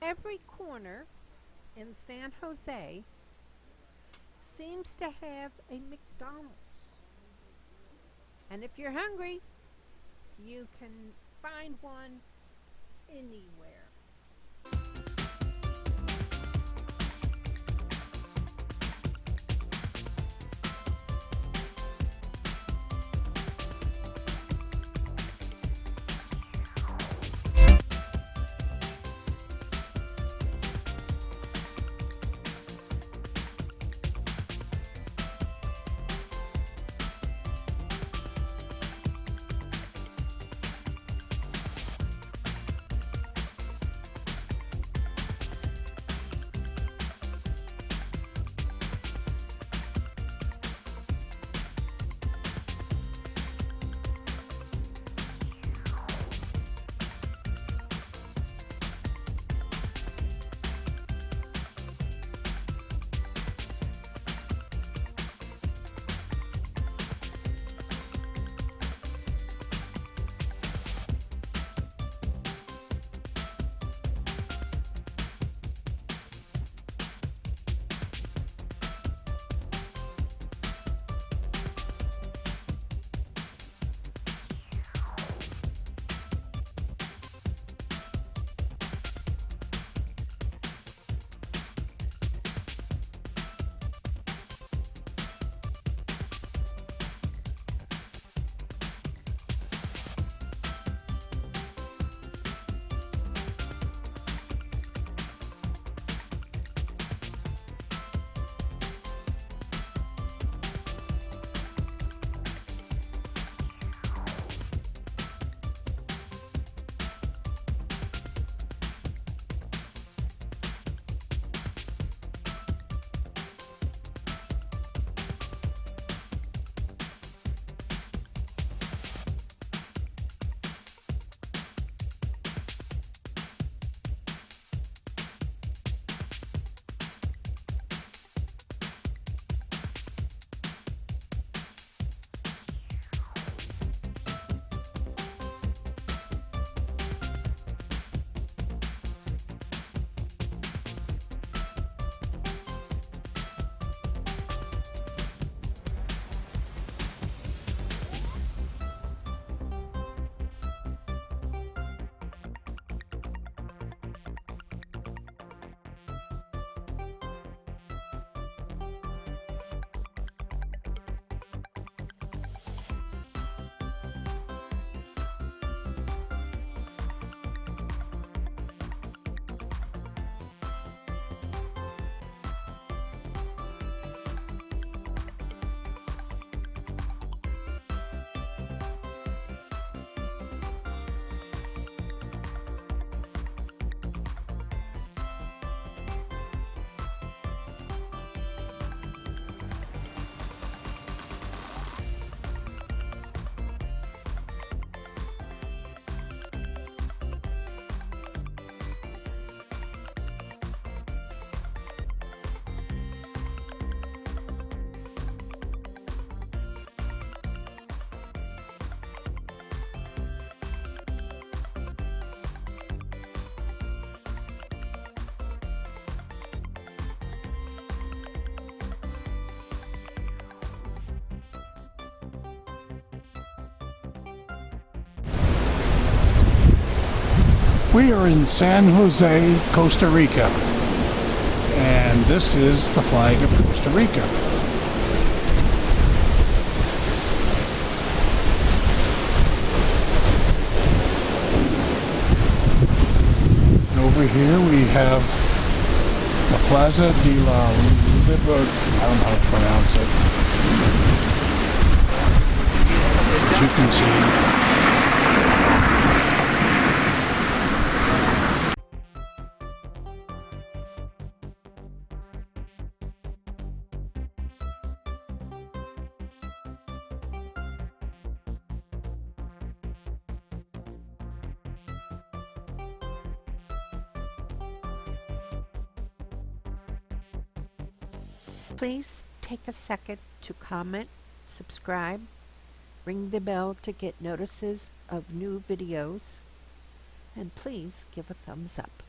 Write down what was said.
Every corner in San Jose seems to have a McDonald's. And if you're hungry, you can find one anywhere. We are in San Jose, Costa Rica, and this is the flag of Costa Rica. And over here we have the Plaza de la Libertad, I don't know how to pronounce it. As you can see, Please take a second to comment, subscribe, ring the bell to get notices of new videos, and please give a thumbs up.